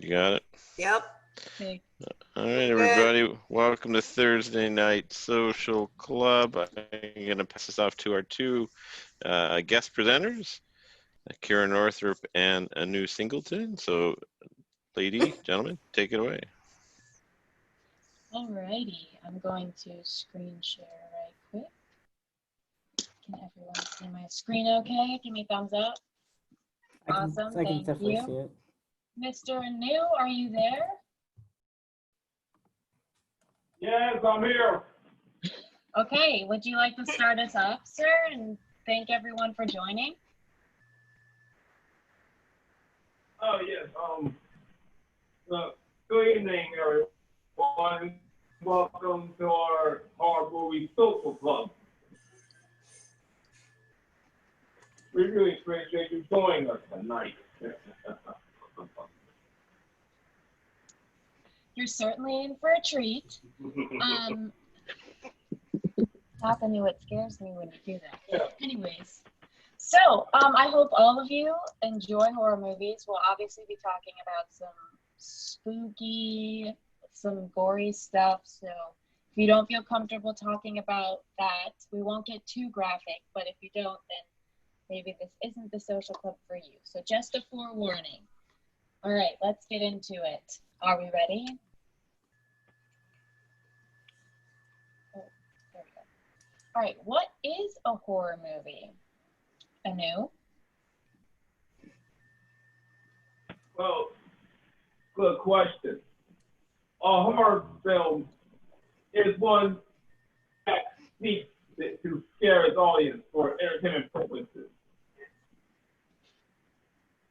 You got it? Yep. Okay. All right, everybody. Welcome to Thursday Night Social Club. I'm going to pass this off to our two guest presenters, Kira Northrop and Annu Singleton. So, lady, gentlemen, take it away. Alrighty, I'm going to screen share right quick. Can everyone see my screen okay? Give me a thumbs up. Awesome, thank you. Mr. Annu, are you there? Yes, I'm here. Okay, would you like to start us off, sir, and thank everyone for joining? Oh, yes. Good evening, everyone. Welcome to our horror movie social club. We really appreciate you joining us tonight. You're certainly in for a treat. Papa knew it scares me when you do that. Yeah. Anyways, so I hope all of you enjoy horror movies. We'll obviously be talking about some spooky, some gory stuff. So if you don't feel comfortable talking about that, we won't get too graphic. But if you don't, then maybe this isn't the social club for you. So just a forewarning. All right, let's get into it. Are we ready? Oh, there we go. All right, what is a horror movie? Annu? Well, good question. A horror film is one that seeks to scare its audience for entertainment purposes.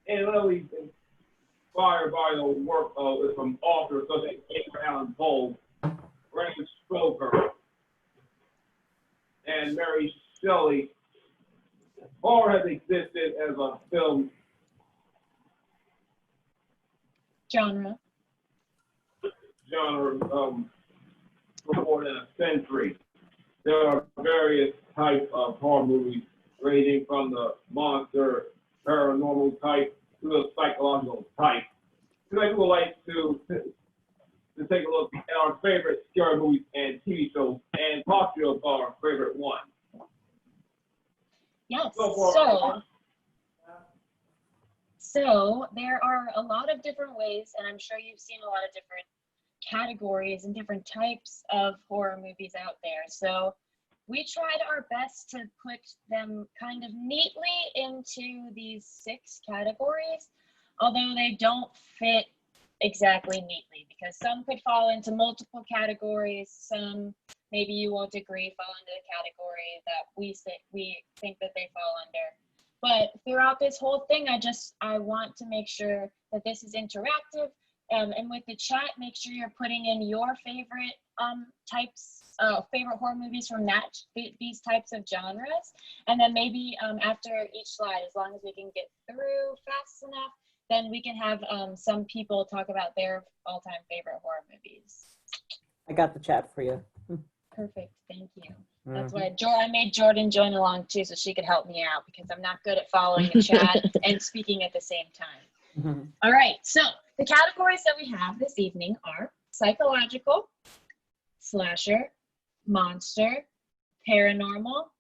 And really inspired by the work of some authors such as Edgar Allan Poe, Bram Stoker, and Mary Shelley. Horror has existed as a film Genre? genre for more than a century. There are various types of horror movies, ranging from the monster, paranormal type to the psychological type. Tonight we would like to take a look at our favorite scary movies and TV shows and talk to you about our favorite one. Yes, So so there are a lot of different ways, and I'm sure you've seen a lot of different categories and different types of horror movies out there. So we tried our best to put them kind of neatly into these 6 categories, although they don't fit exactly neatly because some could fall into multiple categories. Some, maybe you won't agree, fall into the category that we think that they fall under. But throughout this whole thing, I want to make sure that this is interactive. And with the chat, make sure you're putting in your favorite favorite horror movies from these types of genres. And then maybe after each slide, as long as we can get through fast enough, then we can have some people talk about their all-time favorite horror movies. I got the chat for you. Perfect, thank you. That's why I made Jordan join along too, so she could help me out because I'm not good at following the chat and speaking at the same time. All right, so the categories that we have this evening are psychological, slasher, monster, paranormal,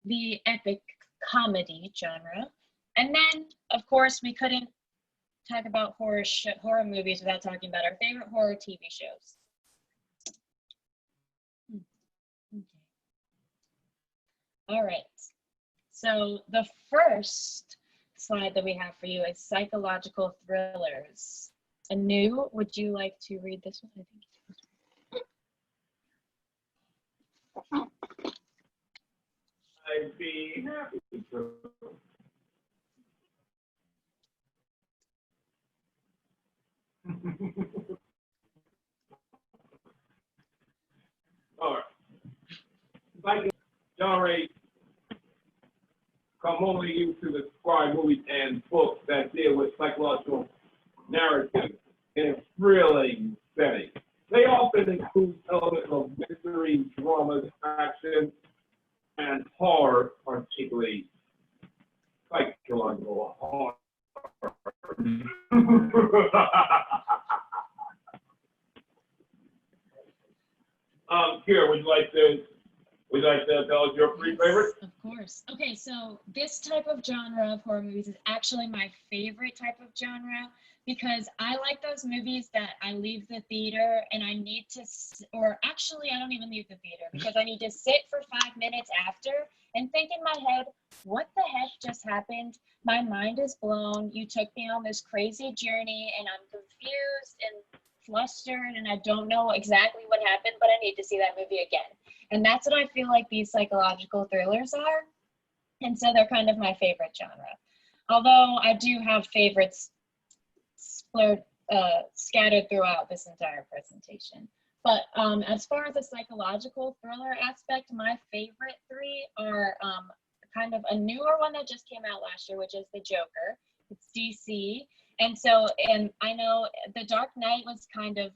the epic comedy genre, and then, of course, we couldn't talk about horror movies without talking about our favorite horror TV shows. Okay. All right, so the first slide that we have for you is psychological thrillers. Annu, would you like to read this one? I'd be happy to. All right. Like genre commonly used to describe movies and books that deal with psychological narratives in a thrilling setting. They often include elements of mystery, drama, action, and horror, particularly psychological horror. Kira, would you like to tell us your three favorites? Of course. Okay, so this type of genre of horror movies is actually my favorite type of genre because I like those movies that I leave the theater and I need to, or actually I don't even leave the theater because I need to sit for 5 minutes after and think in my head, what the heck just happened? My mind is blown. You took me on this crazy journey and I'm confused and flustered and I don't know exactly what happened, but I need to see that movie again. And that's what I feel like these psychological thrillers are. And so they're kind of my favorite genre. Although I do have favorites scattered throughout this entire presentation. But as far as the psychological thriller aspect, my favorite three are kind of a newer one that just came out last year, which is The Joker. It's DC. And I know The Dark Knight was kind of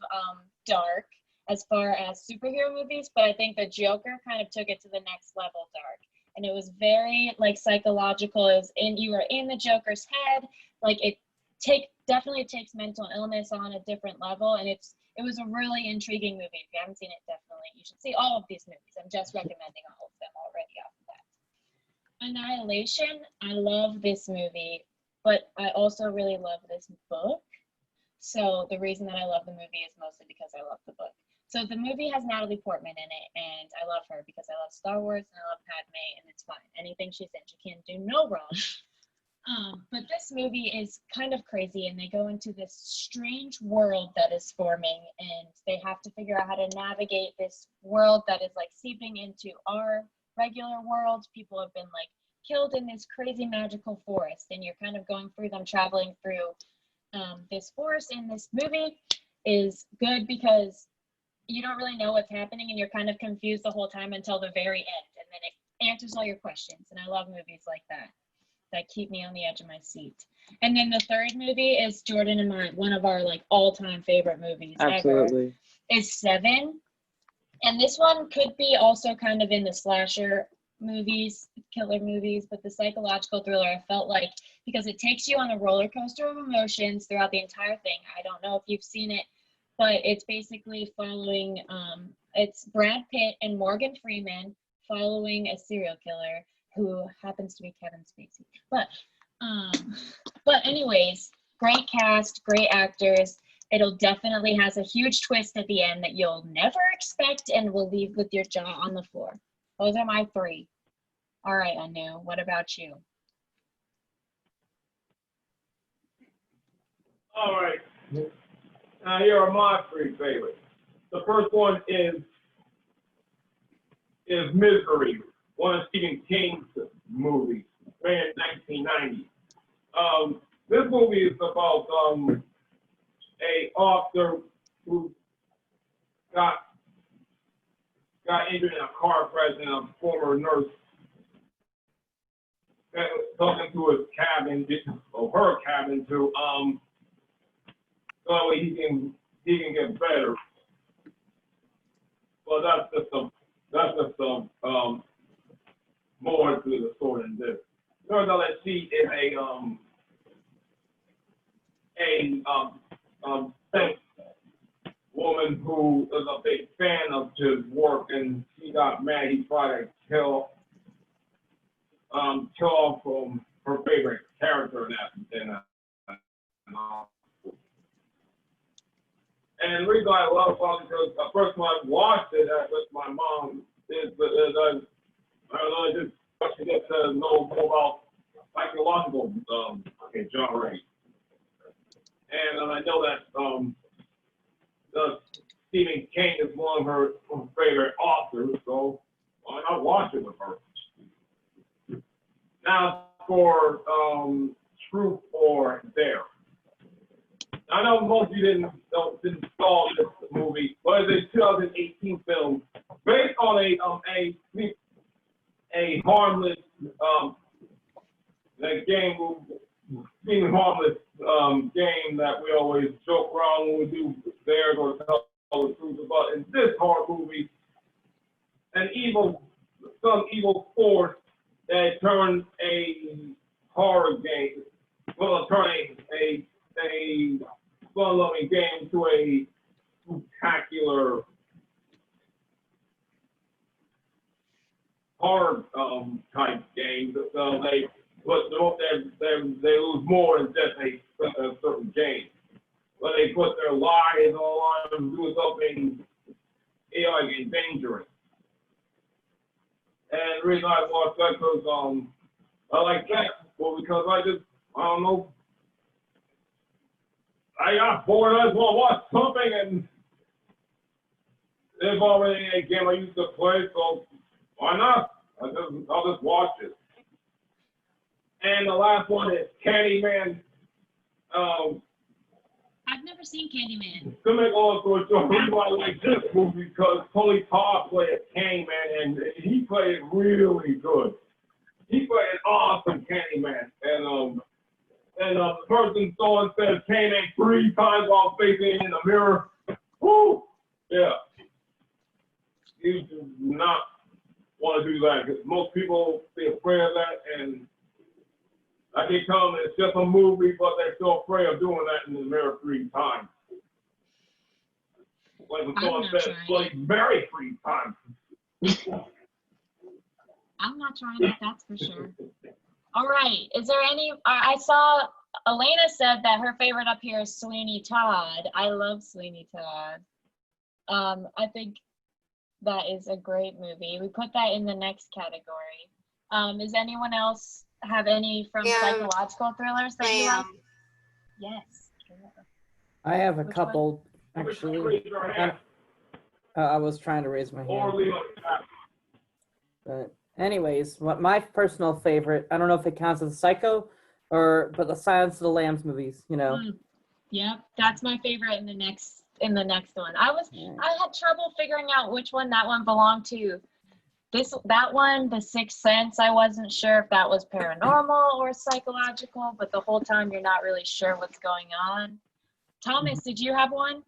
dark as far as superhero movies, but I think The Joker kind of took it to the next level dark. And it was very like psychological. You were in the Joker's head. Like definitely takes mental illness on a different level. And it was a really intriguing movie. If you haven't seen it, definitely you should see all of these movies. I'm just recommending all of them already off the bat. Annihilation, I love this movie, but I also really love this book. So the reason that I love the movie is mostly because I love the book. So the movie has Natalie Portman in it, and I love her because I love Star Wars and I love Padme, and it's fine. Anything she's in, she can do no wrong. But this movie is kind of crazy, and they go into this strange world that is forming, and they have to figure out how to navigate this world that is like seeping into our regular world. People have been like killed in this crazy magical forest, and you're kind of going through them, traveling through this forest. And this movie is good because you don't really know what's happening, and you're kind of confused the whole time until the very end, and then it answers all your questions. And I love movies like that keep me on the edge of my seat. And then the third movie is Jordan and mine, one of our like all-time favorite movies ever, is Seven. And this one could be also kind of in the slasher movies, killer movies, but the psychological thriller, I felt like, because it takes you on a roller coaster of emotions throughout the entire thing. I don't know if you've seen it, but it's basically following, it's Brad Pitt and Morgan Freeman following a serial killer who happens to be Kevin Spacey. But anyways, great cast, great actors. It'll definitely has a huge twist at the end that you'll never expect and will leave with your jaw on the floor. Those are my three. All right, Annu, what about you? All right. Now here are my three favorites. The first one is Misery, one of Stephen King's movies, made in 1990. This movie is about a officer who got injured in a car crash, and a former nurse talking to his cabin, or her cabin, to so that way he can get better. Well, that's just more to the story than this. Turns out that she is a woman who is a big fan of his work, and she got mad. He tried to kill off her favorite character in that. And the reason I love it is because the first time I watched it with my mom is just get to know more about psychological genre. And I know that Stephen King is one of her favorite authors, so why not watch it with her? Now for Truth or Dare. I know most of you didn't saw this movie, but it's a 2018 film based on a harmless seeming harmless game that we always joke around when we do Dare or tell the truth about. In this horror movie, some evil force that turns a horror game, turning a fun-loving game to a spectacular hard type games. So they lose more than just a certain game. But they put their lives all on doing something like endangering. And the reason I watched that because I like that. Well, because I don't know. I got bored. I just want to watch something, and there's already a game I used to play, so why not? I'll just watch it. And the last one is Candyman. I've never seen Candyman. To make a long story short, the reason why I like this movie because Tony Todd played Candyman, and he played really good. He played an awesome Candyman, and the person saw and said Candyman 3 times while facing it in the mirror. Woo! Yeah. You do not want to do that because most people be afraid of that, and I can tell them it's just a movie, but they're still afraid of doing that in the mirror 3 times. Like when someone says Bloody Mary 3 times. I'm not trying it, that's for sure. All right, is there any, I saw Elena said that her favorite up here is Sweeney Todd. I love Sweeney Todd. I think that is a great movie. We put that in the next category. Does anyone else have any from psychological thrillers that you like? Yes. I have a couple, actually. I was trying to raise my hand. But anyways, what my personal favorite, I don't know if it counts as Psycho but the Silence of the Lambs movies, you know. Yep, that's my favorite in the next one. I had trouble figuring out which one that one belonged to. That one, The Sixth Sense, I wasn't sure if that was paranormal or psychological, but the whole time you're not really sure what's going on. Thomas, did you have one?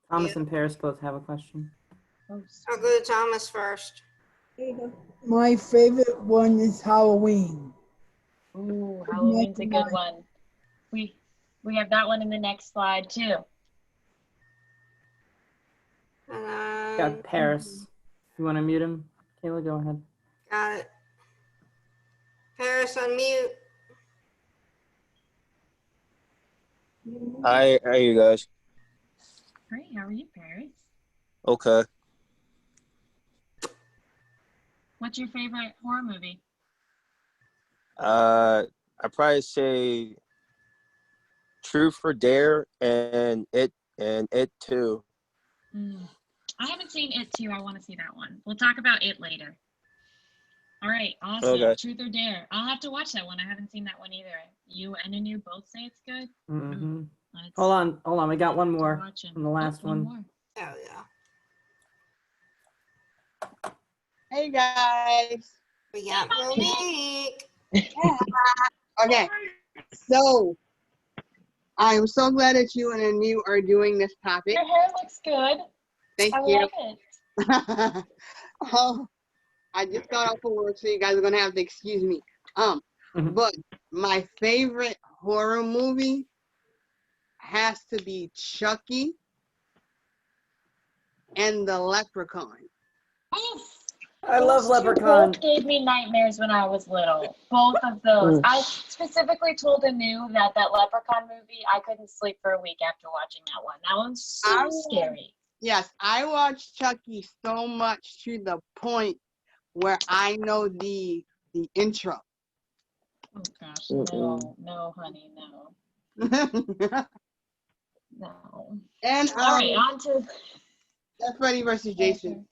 Thomas and Paris both have a question. I'll go to Thomas first. My favorite one is Halloween. Ooh, Halloween's a good one. We have that one in the next slide too. Got Paris. You want to mute him? Kayla, go ahead. Got it. Paris, unmute. Hi, how are you guys? Great, how are you, Paris? Okay. What's your favorite horror movie? I'd probably say Truth or Dare and It Too. I haven't seen It Too. I want to see that one. We'll talk about it later. All right, awesome. Okay. Truth or Dare. I'll have to watch that one. I haven't seen that one either. You and Annu both say it's good? Mm-hmm. Hold on. We got one more from the last one. Oh, yeah. Hey guys. We got Monique. Okay, so I'm so glad that you and Annu are doing this topic. Your hair looks good. Thank I you. like it. Oh, I just got off of work, so you guys are gonna have to excuse me. But my favorite horror movie has to be Chucky and the Leprechaun. I love Leprechaun. Both gave me nightmares when I was little. Both of those. I specifically told Annu that Leprechaun movie, I couldn't sleep for a week after watching that one. That one's so scary. Yes, I watched Chucky so much to the point where I know the intro. Oh gosh, no, honey, no. No. And all right, on to Freddy versus Jason.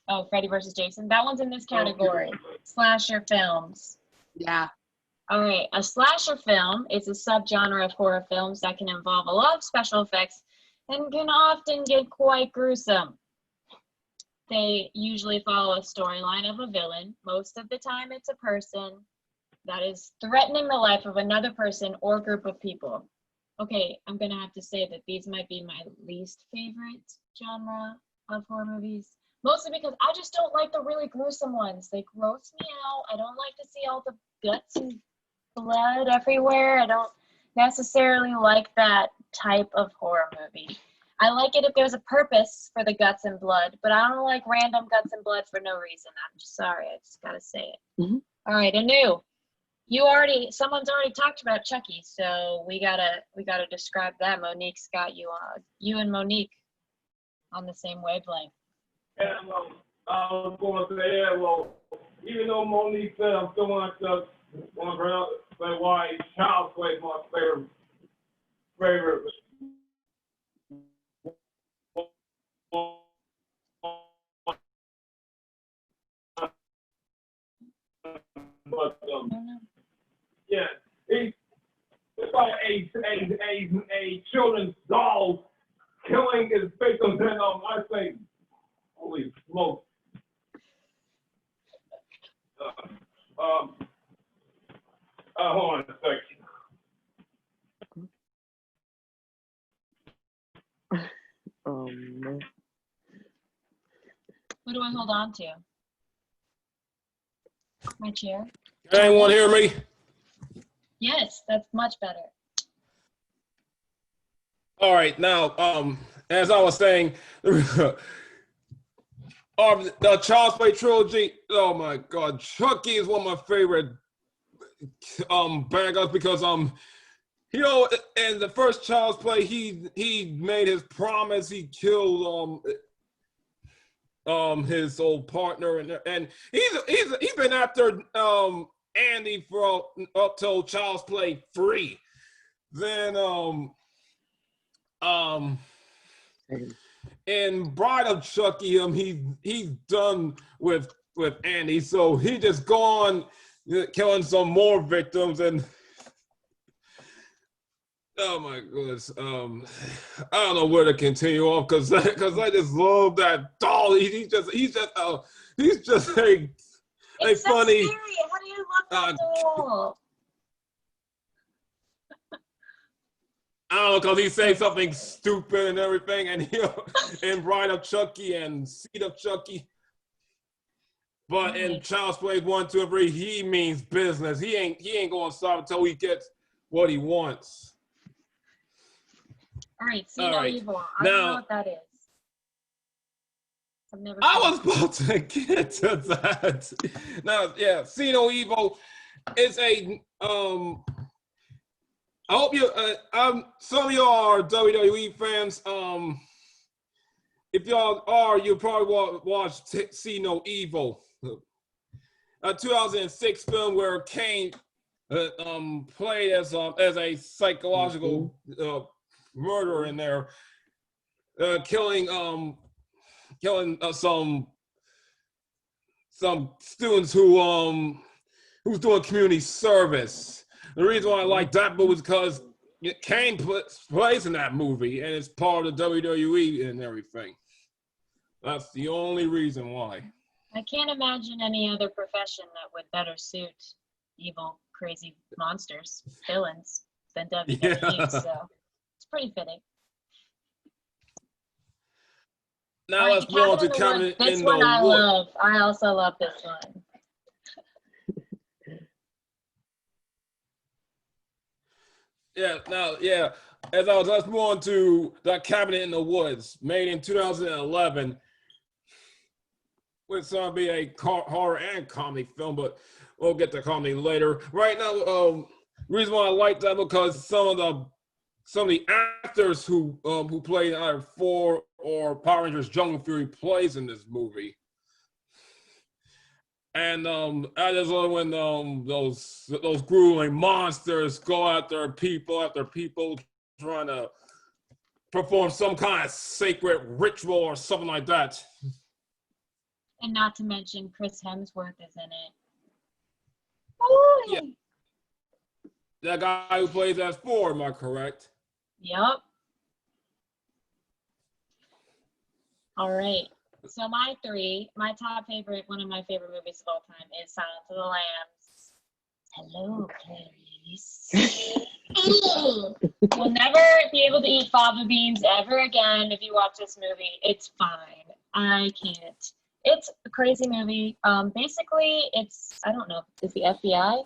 Oh, Freddy versus Jason. That one's in this category. Slasher films. Yeah. All right. A slasher film is a subgenre of horror films that can involve a lot of special effects and can often get quite gruesome. They usually follow a storyline of a villain. Most of the time, it's a person that is threatening the life of another person or group of people. Okay, I'm going to have to say that these might be my least favorite genre of horror movies. Mostly because I just don't like the really gruesome ones. They gross me out. I don't like to see all the guts and blood everywhere. I don't necessarily like that type of horror movie. I like it if there's a purpose for the guts and blood, but I don't like random guts and blood for no reason. I'm just sorry. I just gotta say it. Mhm. All right, Annu. Someone's already talked about Chucky, so we gotta describe that. Monique's got you on. You and Monique on the same wavelength. Yeah, well, I was going to say, yeah, well, even though Monique said I'm still want to say why Child's Play is my favorite. But yeah, it's like a children's doll killing his victims, and I think, holy smoke. Hold on a second. Man. What do I hold on to? My chair? Anyone hear me? Yes, that's much better. All right, now, as I was saying, the Child's Play trilogy, oh my God, Chucky is one of my favorite bad guys because, you know, in the first Child's Play, he made his promise, he killed his old partner, and he's been after Andy for up till Child's Play 3. Then in Bride of Chucky, he's done with Andy, so he just gone killing some more victims, and oh my goodness, I don't know where to continue on because I just love that doll. He's just a It's so funny. scary. How do you love that doll? I don't know, because he says something stupid and everything, and in Bride of Chucky and Seed of Chucky. But in Child's Play 1, 2, and 3, he means business. He ain't gonna stop until he gets what he wants. All right, see All no right. evil. I don't know Now, what that is. I've never I seen was about to get to that. Now, yeah, See No Evil is a I hope you some of y'all are WWE fans. If y'all are, you probably watch See No Evil, a 2006 film where Kane played as a psychological murderer in there, killing some students who's doing community service. The reason why I like that movie is because Kane plays in that movie and it's part of the WWE and everything. That's the only reason why. I can't imagine any other profession that would better suit evil, crazy monsters, villains than WWE. Yeah. So it's pretty fitting. Now All right, let's move on to Cabinet in the Woods. Cabinet in This the one I Woods. love. I also love this one. Yeah. Let's move on to The Cabinet in the Woods, made in 2011. It's going to be a horror and comedy film, but we'll get to comedy later. Right now, reason why I like that because some of the actors who played either Thor or Power Rangers Jungle Fury plays in this movie. And I just love when those grueling monsters go after people trying to perform some kind of sacred ritual or something like that. And not to mention Chris Hemsworth is in it. Oh, yeah. That guy who plays as Thor, am I correct? Yep. All right. So my top favorite, one of my favorite movies of all time is Silence of the Lambs. Hello, Clarice. You'll never be able to eat fava beans ever again if you watch this movie. It's fine. I can't. It's a crazy movie. Basically, I don't know, is the FBI,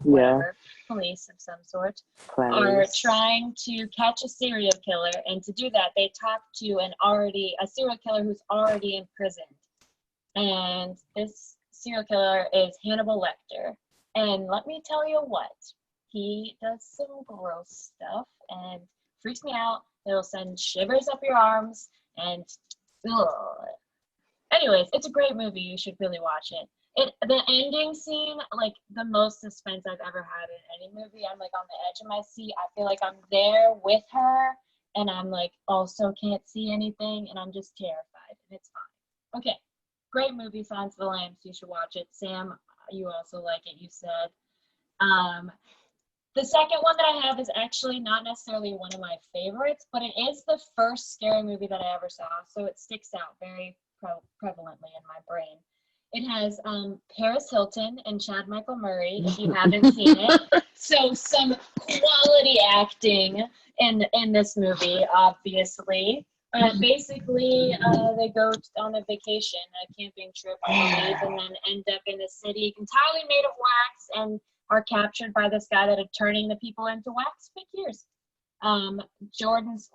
whatever, police of some sort, are trying to catch a serial killer, and to do that, they talk to a serial killer who's already in prison. And this serial killer is Hannibal Lecter. And let me tell you what, he does some gross stuff and freaks me out. It'll send shivers up your arms, and ugh. Anyways, it's a great movie. You should really watch it. The ending scene, like the most suspense I've ever had in any movie. I'm like on the edge of my seat. I feel like I'm there with her, and I'm like also can't see anything, and I'm just terrified, and it's fine. Okay, great movie, Silence of the Lambs. You should watch it. Sam, you also like it, you said. The second one that I have is actually not necessarily one of my favorites, but it is the first scary movie that I ever saw, so it sticks out very prevalently in my brain. It has Paris Hilton and Chad Michael Murray, if you haven't seen it. So some quality acting in this movie, obviously. Basically, they go on a vacation, a camping trip, I believe, and then end up in a city entirely made of wax and are captured by this guy that is turning the people into wax figures. Jordan's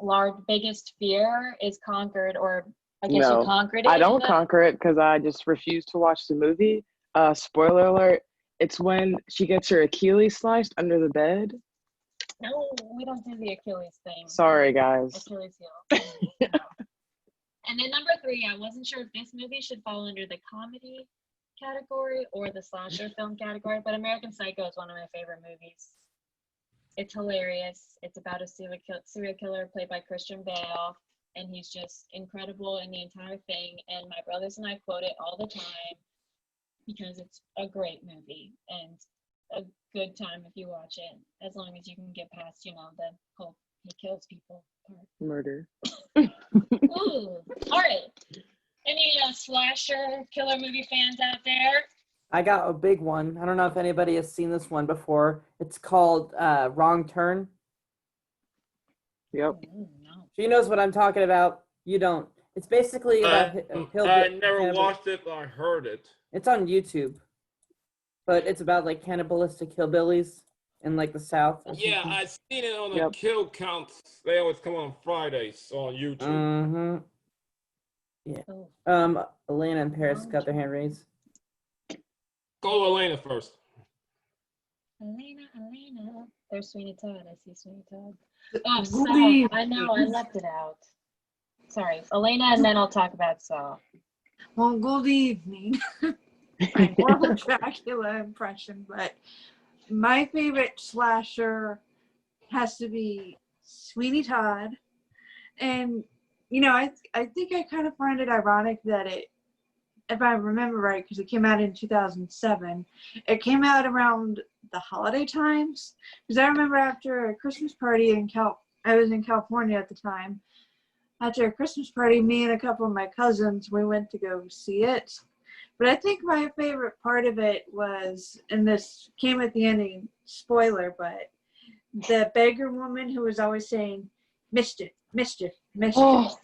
biggest fear is conquered, or I guess you conquered it. I don't conquer it because I just refuse to watch the movie. Spoiler alert, it's when she gets her Achilles sliced under the bed. No, we don't do the Achilles thing. Sorry, guys. Achilles heel. No. And then number 3, I wasn't sure if this movie should fall under the comedy category or the slasher film category, but American Psycho is one of my favorite movies. It's hilarious. It's about a serial killer played by Christian Bale, and he's just incredible in the entire thing. And my brothers and I quote it all the time because it's a great movie and a good time if you watch it, as long as you can get past, the whole he kills people part. Murder. Ooh, all right. Any slasher killer movie fans out there? I got a big one. I don't know if anybody has seen this one before. It's called Wrong Turn. Yep. Ooh, no. She knows what I'm talking about. You don't. It's basically about I never watched it, but I heard it. It's on YouTube. But it's about like cannibalistic hillbillies in like the South. Yeah, I've seen it on the kill counts. They always come on Fridays on YouTube. Mm-hmm. Yeah. Elena and Paris got their hand raised. Go to Elena first. Elena. There's Sweeney Todd. I see Sweeney Todd. Oh, Saw. I know, I left it out. Sorry, Elena, and then I'll talk about Saw. Well, good evening. My horrible Dracula impression, but my favorite slasher has to be Sweeney Todd. And, I think I kind of find it ironic that it, if I remember right, because it came out in 2007, it came out around the holiday times. Because I remember after a Christmas party I was in California at the time. After a Christmas party, me and a couple of my cousins, we went to go see it. But I think my favorite part of it was, and this came at the ending, spoiler, but the beggar woman who was always saying, mischief. Oh,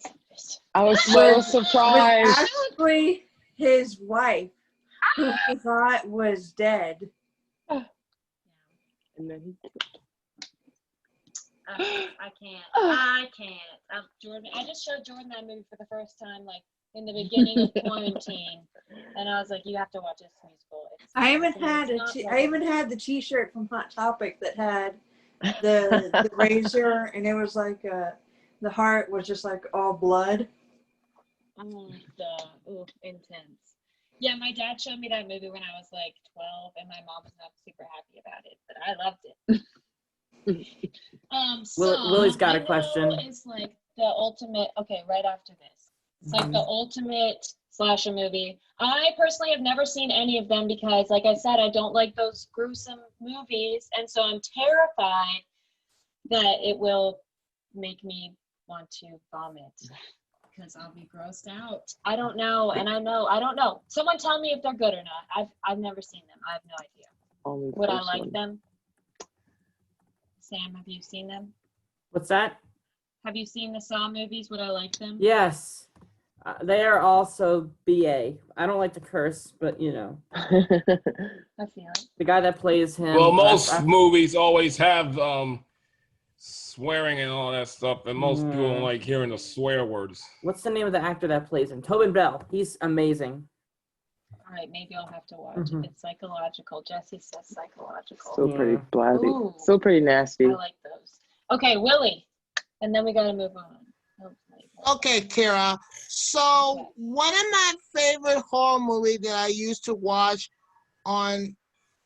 I was so surprised. Was actually his wife, who he thought was dead. And then he I can't. Jordan, I just showed Jordan that movie for the first time, like in the beginning of quarantine, and I was like, "You have to watch this musical." I even had the T-shirt from Hot Topic that had the razor, and it was like the heart was just like all blood. Intense. Yeah, my dad showed me that movie when I was like 12, and my mom was not super happy about it, but I loved it. Willie's got a question. It's like the ultimate. Okay, right after this, it's like the ultimate slasher movie. I personally have never seen any of them because, like I said, I don't like those gruesome movies, and so I'm terrified that it will make me want to vomit because I'll be grossed out. I don't know, and I don't know. Someone tell me if they're good or not. I've never seen them. I have no idea. Would I like them? Sam, have you seen them? What's that? Have you seen the Saw movies? Would I like them? Yes. They are also BA. I don't like to curse, but you know, I feel it. the guy that plays him. Well, most movies always have swearing and all that stuff, and most people don't like hearing the swear words. What's the name of the actor that plays him? Tobin Bell. He's amazing. All right, maybe I'll have to watch. It's psychological. Jesse says psychological. Still pretty Yeah. bloody. Ooh. Still pretty nasty. I like those. Okay, Willie, and then we got to move on. Okay, Kira. So one of my favorite horror movies that I used to watch on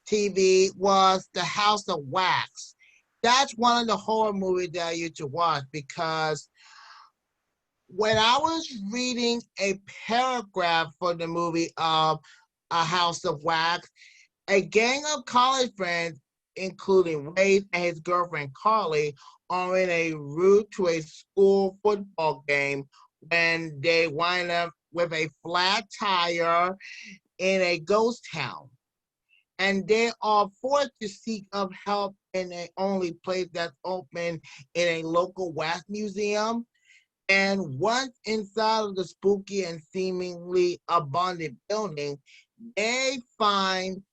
TV was The House of Wax. That's one of the horror movies that I used to watch because when I was reading a paragraph for the movie of A House of Wax, a gang of college friends, including Wade and his girlfriend Carly, are in a route to a school football game when they wind up with a flat tire in a ghost town. And they are forced to seek of help in the only place that's open in a local wax museum. And once inside of the spooky and seemingly abandoned building, they find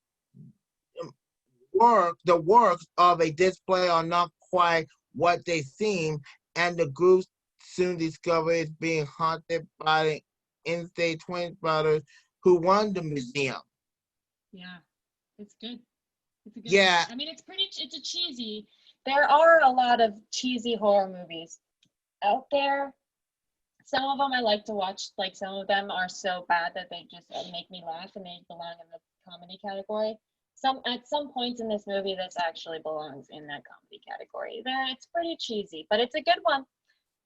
the works of a display are not quite what they seem, and the group soon discover it's being haunted by the in-state twin brothers who run the museum. Yeah, it's good. It's a good Yeah. one. I mean, it's a cheesy. There are a lot of cheesy horror movies out there. Some of them I like to watch. Like some of them are so bad that they just make me laugh, and they belong in the comedy category. At some points in this movie, this actually belongs in that comedy category. It's pretty cheesy, but it's a good one.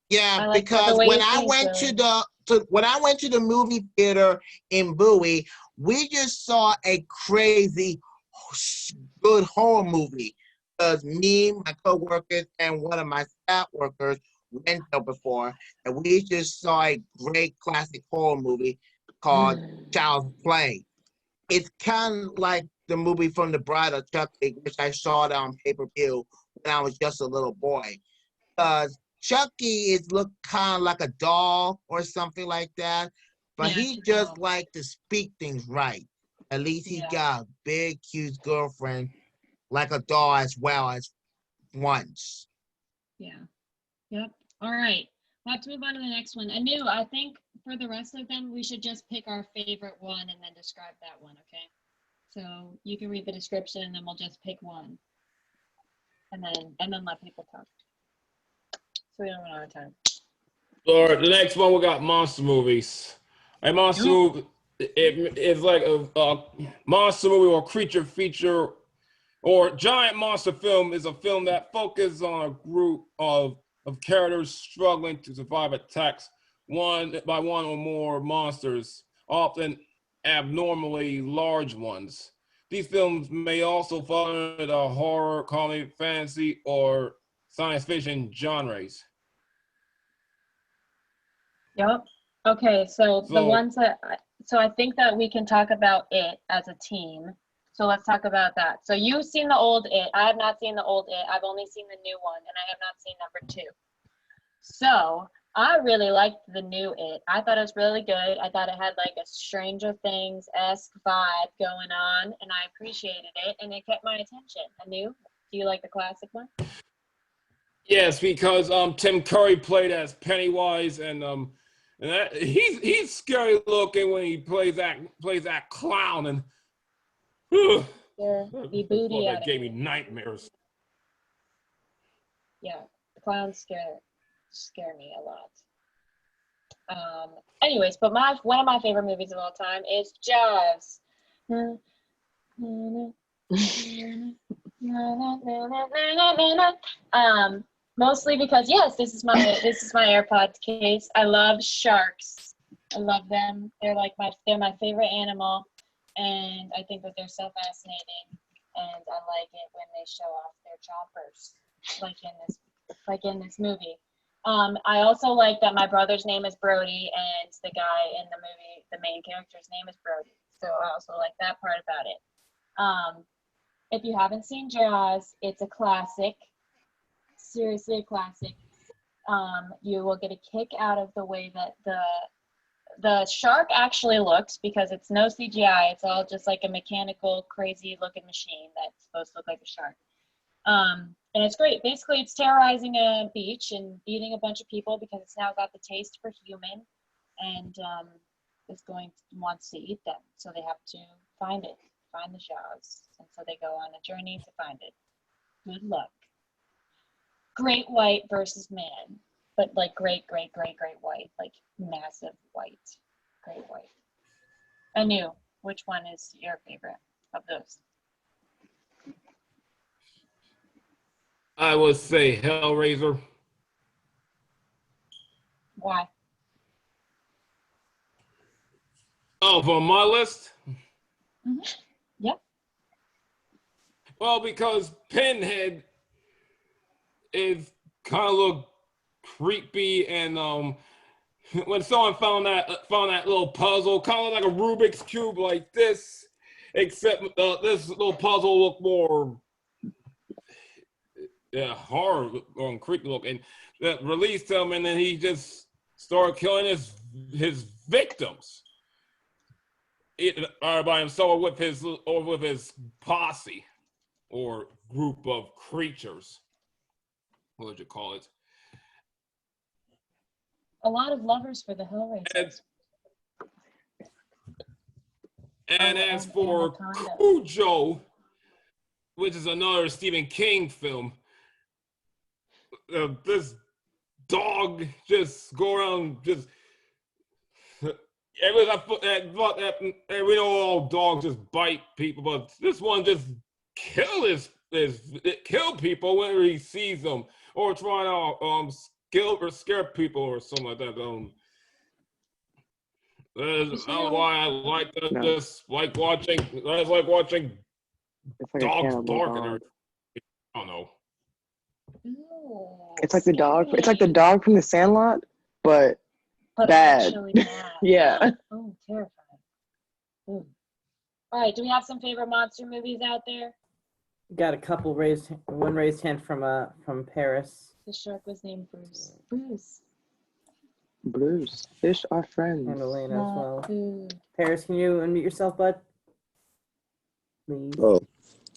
Yeah, like because when I went to the movie theater in Bowie, we just saw a crazy good horror movie. Because me, my coworkers, and one of my staff workers went there before, and we just saw a great classic horror movie called Child's Play. It's kind of like the movie from The Bride of Chucky, which I saw it on pay-per-view when I was just a little boy. Because Chucky look kind of like a doll or something like that, but he just like to speak things right. At least he got a big, huge girlfriend like a doll as well as once. Yeah. Yep. All right. We'll have to move on to the next one. Annu, I think for the rest of them, we should just pick our favorite one and then describe that one, okay? So you can read the description and then we'll just pick one. And then let people talk. So we don't run out of time. All right, the next one we got monster movies. A monster movie, it's like a monster movie or creature feature or giant monster film is a film that focuses on a group of characters struggling to survive attacks one or more monsters, often abnormally large ones. These films may also fall under the horror, comedy, fantasy, or science fiction genres. Yep. Okay, so the ones I think that we can talk about it as a team. So let's talk about that. So you've seen the old It. I have not seen the old It. I've only seen the new one, and I have not seen number 2. So I really liked the new It. I thought it was really good. I thought it had like a Stranger Things-esque vibe going on, and I appreciated it, and it kept my attention. Annu, do you like the classic one? Yes, because Tim Curry played as Pennywise, and that he's scary looking when he plays that clown, and The booty that gave me nightmares. Yeah, the clowns scare me a lot. Anyways, but one of my favorite movies of all time is Jaws. Mostly because yes, this is my AirPods case. I love sharks. I love them. They're my favorite animal, and I think that they're so fascinating. And I like it when they show off their chompers, like in this movie. I also like that my brother's name is Brody, and the guy in the movie, the main character's name is Brody. So I also like that part about it. If you haven't seen Jaws, it's a classic. Seriously a classic. You will get a kick out of the way that the the shark actually looks, because it's no CGI, it's all just like a mechanical, crazy looking machine that's supposed to look like a shark. And it's great. Basically, it's terrorizing a beach and eating a bunch of people because it's now got the taste for human, and wants to eat them. So they have to find the sharks, and so they go on a journey to find it. Good luck. Great white versus man, but like great white, like massive white, great white. Annu, which one is your favorite of those? I would say Hellraiser. Why? Oh, for my list? Mm-hmm. Yep. Well, because Pinhead is kind of look creepy, and when someone found that little puzzle, kind of like a Rubik's cube like this, except this little puzzle looked more horror and creepy look, and that released him, and then he just started killing his victims, either by himself or with his posse or group of creatures. What would you call it? A lot of lovers for the Hellraisers. And as for Cujo, which is another Stephen King film, this dog just go around just. We know all dogs just bite people, but this one just kill people whenever he sees them, or try to scare people or something like that. I don't know why I like that. No. Just like watching. I just like watching It's like a dogs cannibal bark and dog. everything. I don't know. Ooh, It's like the dog. It's like the dog from the Sandlot, but bad. Actually bad. Yeah. Oh, terrifying. Ooh. All right, do we have some favorite monster movies out there? Got a couple one raised hand from Paris. The shark was named Bruce. Bruce, fish are friends. And Elena as well. Food. Paris, can you unmute yourself, bud? Please. Oh,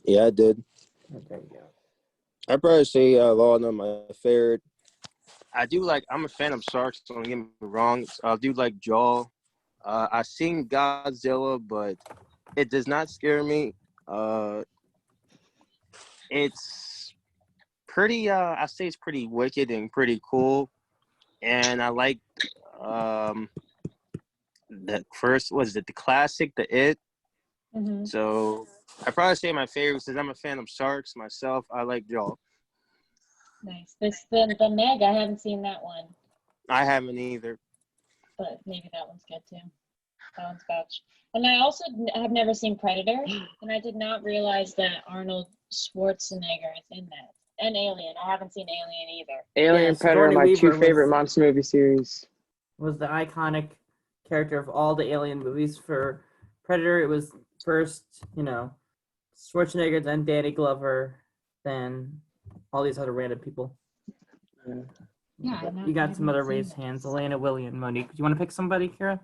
yeah, I did. Oh, there you go. I'd probably say Law and Order, my favorite. I'm a fan of sharks, so don't get me wrong. I do like Jaw. I've seen Godzilla, but it does not scare me. It's pretty, I say it's pretty wicked and pretty cool. And I like the first, was it the classic, the It? Mm-hmm. So I'd probably say my favorite, since I'm a fan of sharks myself, I like Jaw. Nice. The Meg, I haven't seen that one, I haven't either. but maybe that one's good too. That one's fetch. And I also have never seen Predator, and I did not realize that Arnold Schwarzenegger is in that. And Alien. I haven't seen Alien either. Alien and Predator are my two favorite monster movie series. Was the iconic character of all the Alien movies. For Predator, it was first, Schwarzenegger, then Danny Glover, then all these other random people. Yeah, You got some other raised hands. Elena, William, Monique. Do you want to pick somebody, Kira?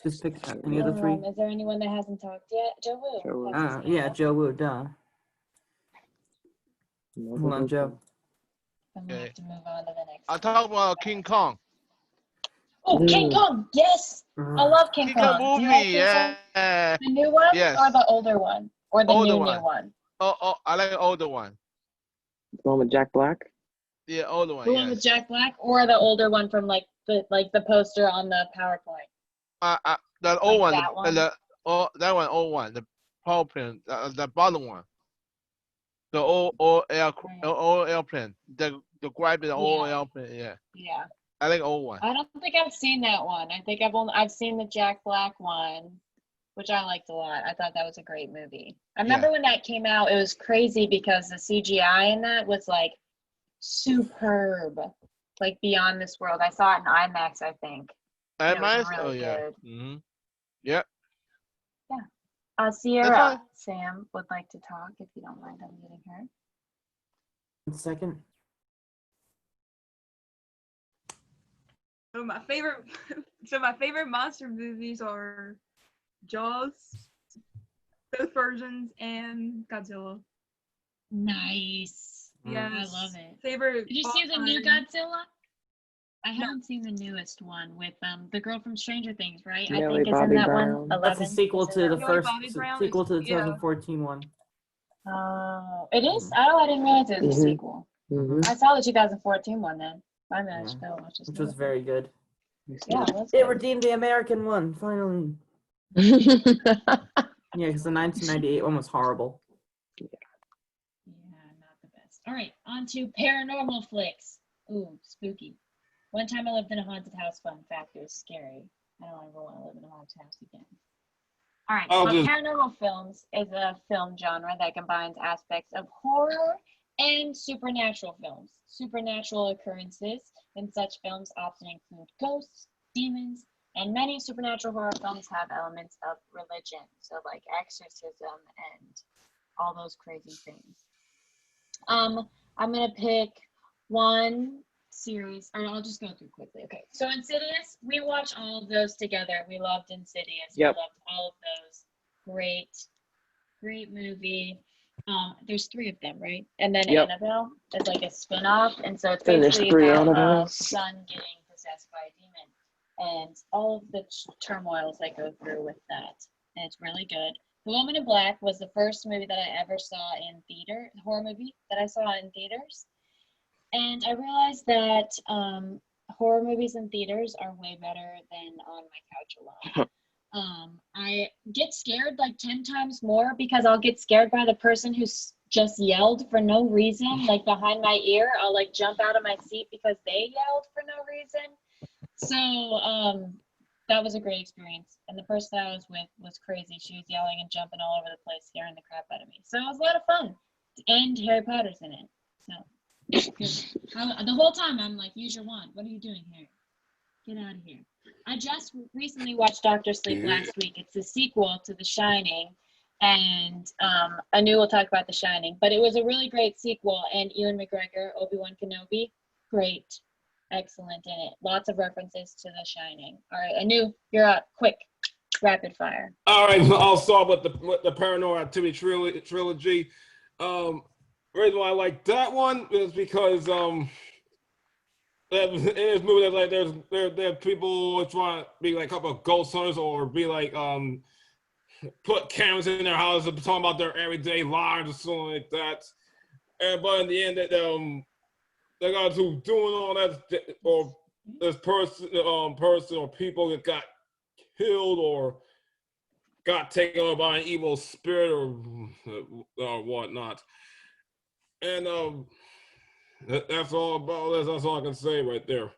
Just pick any of the three. Is there anyone that hasn't talked yet? Joe Woo. Yeah, Joe Woo, duh. Hold on, Joe. I'm going to have to move on to the next. I'll talk about King Kong. Oh, King Kong, yes! I love King Kong. Kong Do you movie, like King Kong? The new one or the older one? Or the older new one. Oh, I like the older one. The one with Jack Black? Yeah, older one. The one with Jack Black, or the older one from the poster on the PowerPoint? The old one. That one? That one, old one. The PowerPoint, the bottom one. The old airplane. The grab the old airplane. Yeah. Yeah. I like old one. I don't think I've seen that one. I think I've seen the Jack Black one, which I liked a lot. I thought that was a great movie. I remember when that came out, it was crazy because the CGI in that was like superb, like beyond this world. I saw it in IMAX, I think. IMAX? Really Oh yeah. good. Mm-hmm. Yep. Yeah. Sierra, Sam would like to talk if you don't mind unmuting her. 1 second. my favorite, so my favorite monster movies are Jaws, both versions, and Godzilla. Nice. Yes. I love it. Favorite. Did you see the new all-time- Godzilla? I haven't seen the newest one with the girl from Stranger Things, right? I Millie think is in Bobby that Brown. one. That's 11. a sequel Is in to that the one? Millie first Bobby Brown sequel to the yeah. 2014 one. Oh, it is? Oh, I didn't realize it was a Mhm. sequel. Mhm. I saw the 2014 one then. I mean, I should go watch this Which was movie. very good. Yeah, it was It good. redeemed the American one, finally. Yeah, because the 1998 one was horrible. Yeah, not the best. All right, on to paranormal flicks. Ooh, spooky. One time I lived in a haunted house. Fun fact, it was scary. I don't ever want to live in a haunted house again. All right, I'll so just- paranormal films is a film genre that combines aspects of horror and supernatural films. Supernatural occurrences in such films often include ghosts, demons, and many supernatural horror films have elements of religion, so like exorcism and all those crazy things. I'm gonna pick one series, or I'll just go through quickly. Okay, so Insidious, we watched all of those together. We loved Insidious. Yep. We loved all of those. Great movie. There's 3 of them, right? And then Yep. Annabelle is like a spin-off, and so it's And there's basically 3 about a Annabelles. son getting possessed by a demon, and all of the turmoils that go through with that. And it's really good. The Woman in Black was the first movie that I ever saw in theater, horror movie that I saw in theaters. And I realized that horror movies in theaters are way better than on my couch alone. I get scared like 10 times more because I'll get scared by the person who's just yelled for no reason, like behind my ear. I'll like jump out of my seat because they yelled for no reason. So that was a great experience. And the person that I was with was crazy. She was yelling and jumping all over the place, scaring the crap out of me. So it was a lot of fun. And Harry Potter's in it. So the whole time I'm like, use your wand. What are you doing here? Get out of here. I just recently watched Doctor Sleep last week. It's a sequel to The Shining. And Annu will talk about The Shining. But it was a really great sequel. And Ewan McGregor, Obi-Wan Kenobi, great. Excellent in it. Lots of references to The Shining. All right, Annu, you're up. Quick, rapid fire. All right, I'll start with the Paranormal Activity trilogy. Reason why I like that one is because in this movie, like there's people trying to be like a couple of ghost hunters or be like put cameras in their houses talking about their everyday lives or something like that. And but in the end, that the guys who doing all that, or this person or people that got killed or got taken over by an evil spirit or whatnot. And that's all about this. That's all I can say right there.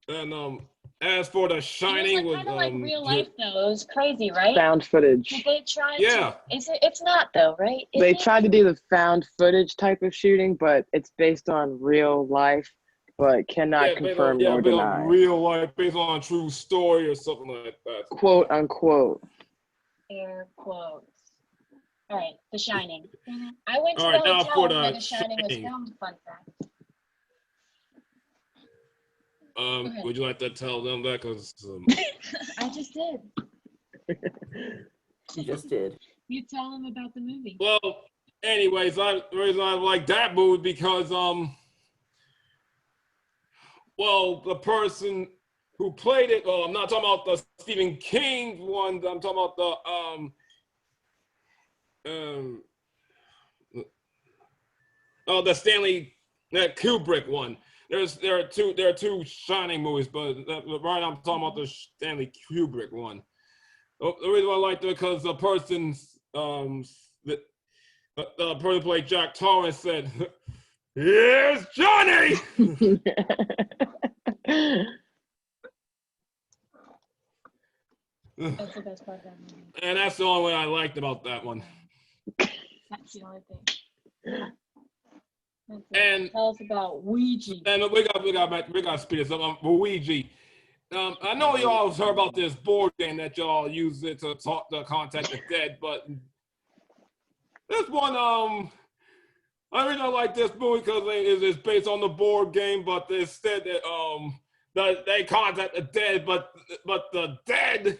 And as for The Shining, it was kind of like real life though. It was crazy, right? Found footage. Did they try Yeah. to? It's not though, right? They tried to do the found footage type of shooting, but it's based on real life, but cannot confirm nor based deny. on real life, based on a true story or something like that. Quote unquote. Air quotes. All right, The Shining. I went to All the right, now hotel for The where The Shining was Shining. filmed. Fun fact. Would you like to tell them that? Because I just did. You just did. You tell them about the movie. well, anyways, the reason I like that movie because well, the person who played it. I'm not talking about the Stephen King one. I'm talking about the Stanley Kubrick one. There are two Shining movies, but right now I'm talking about the Stanley Kubrick one. The reason why I liked it because the person the person who played Jack Torrance said, "Here's Johnny." That's the best part of that movie. And that's the only way I liked about that one. That's the only thing. And tell us about Ouija. And we got to speed this up. Ouija. I know you all heard about this board game that y'all use it to contact the dead, but this one, I really don't like this movie because it's based on the board game, but instead they contact the dead, but the dead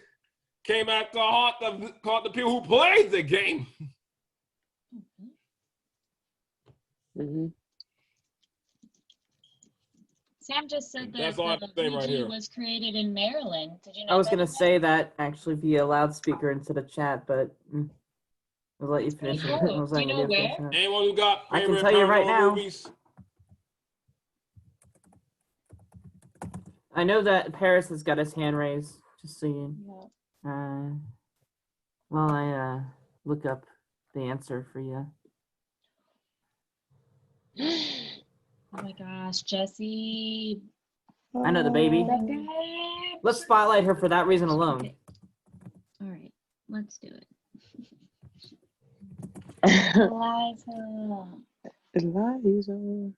came back to haunt the people who played the game. Mm-hmm. Sam just said that That's all I have the to say right Ouija here. was created in Maryland. Did you know I was that? gonna say that actually via loudspeaker instead of chat, but I'll let you finish it. cool. I was Do you letting know you finish where? that. Anyone who got I can favorite tell you right paranormal now. movies? I know that Paris has got his hand raised, just so you. Yeah. While I look up the answer for you. Oh my gosh, Jesse. I know the baby. Let's spotlight her for that reason alone. Okay. All right, let's do it. Eliza. Eliza. And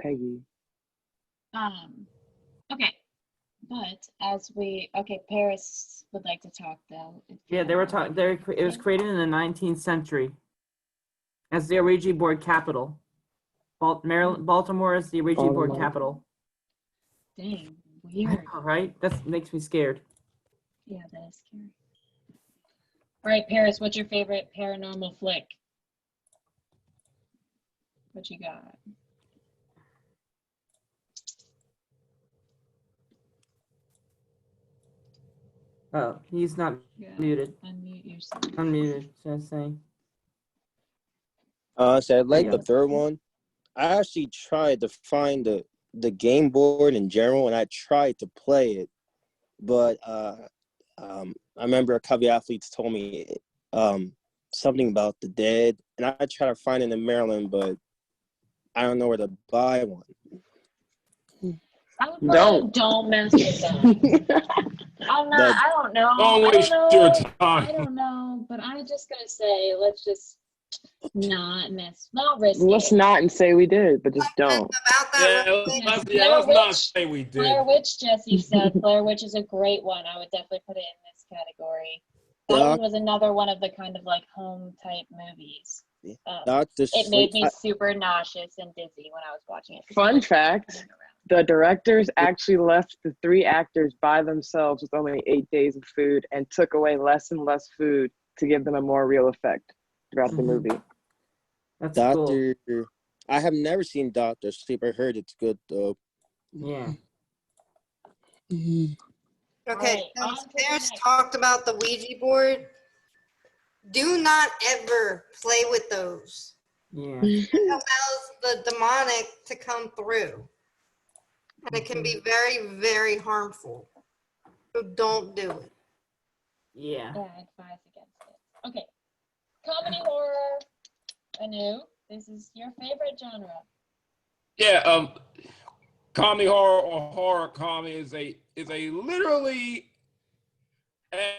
Peggy. Okay. But Paris would like to talk though. Yeah, they were talking. It was created in the 19th century as the Ouija board capital. Baltimore is the Ouija board capital. Dang, weird. Right? That makes me scared. Yeah, that is scary. All right, Paris, what's your favorite paranormal flick? What you got? Oh, he's not muted. Unmute yourself. Unmuted, should I say? So I like the third one. I actually tried to find the game board in general, and I tried to play it, but I remember a couple of athletes told me something about the dead, and I tried to find it in Maryland, but I don't know where to buy one. Don't mess with that. I don't know. Don't waste your time. I don't know, but I'm just gonna say, let's just not risk Let's it. not and say we did, but just don't. Let's not say we did. Blair Witch, Jesse said. Blair Witch is a great one. I would definitely put it in this category. That one was another one of the kind of like home type movies. It made me super nauseous and dizzy when I was watching it. Fun fact, the directors actually left the 3 actors by themselves with only 8 days of food and took away less and less food to give them a more real effect throughout the movie. That's Doctor, cool. I have never seen Doctor Sleep. I heard it's good though. Yeah. Okay, since Paris talked about the Ouija board, do not ever play with those. Yeah. It allows the demonic to come through. And it can be very, very harmful. So don't do it. Yeah. Yeah, I advise against it. Okay. Comedy horror. Annu, this is your favorite genre. Yeah, comedy horror or horror comedy is a literally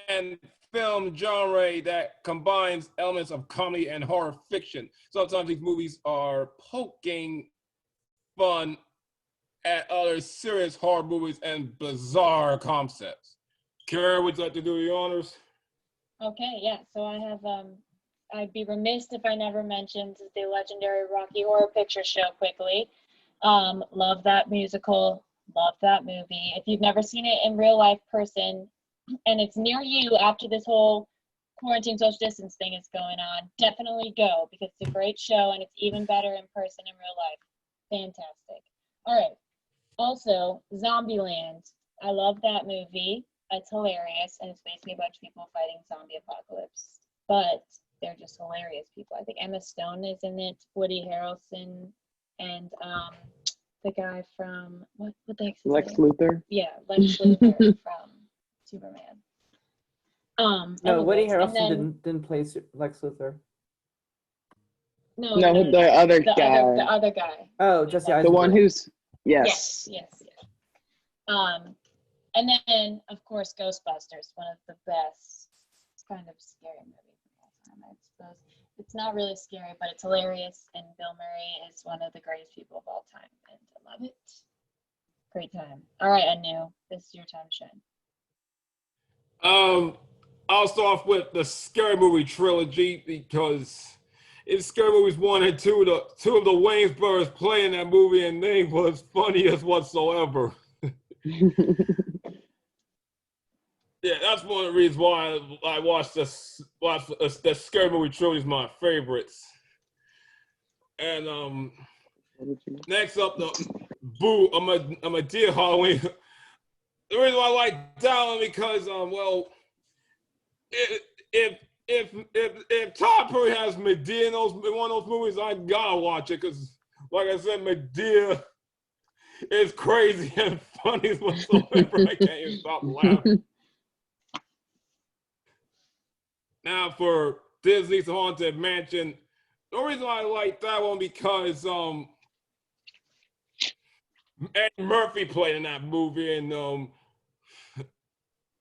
and film genre that combines elements of comedy and horror fiction. Sometimes these movies are poking fun at other serious horror movies and bizarre concepts. Kara, would you like to do the honors? Okay, yeah. So I have I'd be remiss if I never mentioned the legendary Rocky Horror Picture Show quickly. Love that musical, love that movie. If you've never seen it in real life person and it's near you after this whole quarantine social distance thing is going on, definitely go because it's a great show and it's even better in person in real life. Fantastic. All right. Also, Zombieland. I love that movie. It's hilarious and it's basically a bunch of people fighting zombie apocalypse. But they're just hilarious people. I think Emma Stone is in it, Woody Harrelson, and the guy from what the heck's his Lex name? Luthor? Yeah, Lex Luthor from Superman. No, Woody anyways, Harrelson didn't play Lex Luthor. No, the other guy. The other guy. Oh, Jesse The Eisenberg. one who's Yes. And then of course Ghostbusters, one of the best kind of scary movies of all time, I suppose. It's not really scary, but it's hilarious, and Bill Murray is one of the greatest people of all time, and I love it. Great time. All right, Annu, this is your time to shine. I'll start off with the Scary Movie trilogy because it's Scary Movies 1 and 2. Two of the Wayans brothers playing that movie, and they was funny as whatsoever. Yeah, that's one of the reasons why I watched the Scary Movie trilogy is my favorites. And next up, the Boo, I'm a Dear Halloween. The reason why I like that one because well, if Todd Perry has Medea in one of those movies, I gotta watch it because, like I said, Medea is crazy and funny whatsoever. I can't even stop laughing. Now for Disney's Haunted Mansion, the reason why I like that one because Eddie Murphy played in that movie, and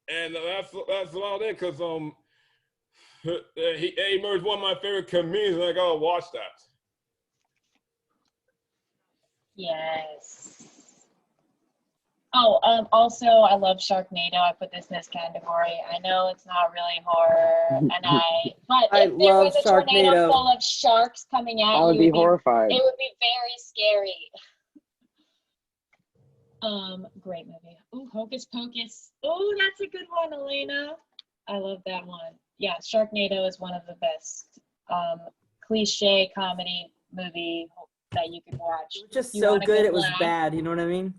that's about it. Because Eddie Murphy's one of my favorite comedians, and I gotta watch that. Yes. Oh, also, I love Sharknado. I put this in this category. I know it's not really horror, but I if there love was a tornado Sharknado. full of sharks coming at I you, would be horrified. it would be very scary. Great movie. Ooh, Hocus Pocus. Ooh, that's a good one, Elena. I love that one. Yeah, Sharknado is one of the best cliche comedy movie that you can watch. It was just You so want a good, it was laugh? bad. You know what I mean?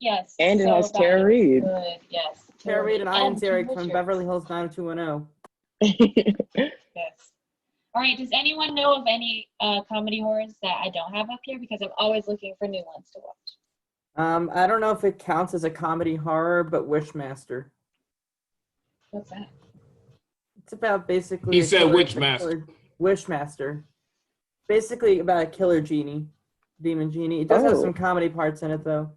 Yes. And it so has bad, Tara it was Reid. Good. Yes. Tara Reid and Ian King Ziering from Richards. Beverly Hills 90210. Yes. All right. Does anyone know of any comedy horrors that I don't have up here? Because I'm always looking for new ones to watch. I don't know if it counts as a comedy horror, but Wishmaster. What's that? It's about basically. He a said killer- Witchmaster. Wishmaster. Basically about a killer genie, demon genie. It does have some comedy parts in it, though.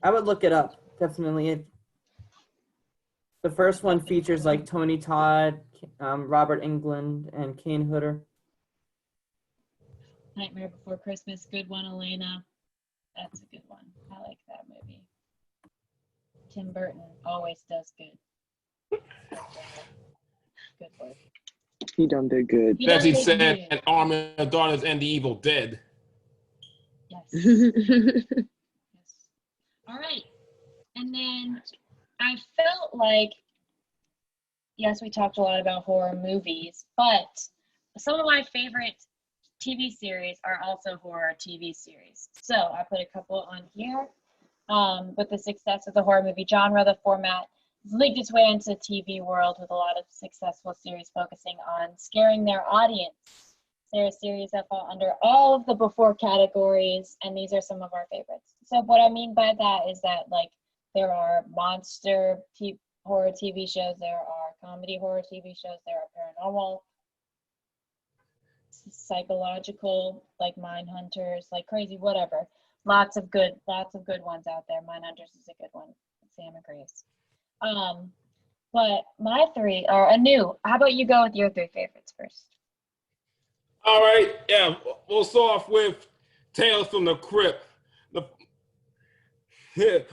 I would look it up, definitely. The first one features like Tony Todd, Robert Englund, and Kane Hodder. Nightmare Before Christmas. Good one, Elena. That's a good one. I like that movie. Tim Burton always does good. Good work. He done did good. He Betsy done did said, good. Army of Darkness and the Evil Dead. Yes. Yes. All right. And then I felt like, yes, we talked a lot about horror movies, but some of my favorite TV series are also horror TV series. So I put a couple on here. With the success of the horror movie genre, the format has leaked its way into the TV world with a lot of successful series focusing on scaring their audience. There are series that fall under all of the before categories, and these are some of our favorites. So what I mean by that is that, like, there are monster horror TV shows, there are comedy horror TV shows, there are paranormal, psychological, like Mindhunters, like crazy, whatever. Lots of good ones out there. Mindhunters is a good one. Sam agrees. But my three are Annu. How about you go with your three favorites first? All right, yeah, we'll start off with Tales from the Crypt. It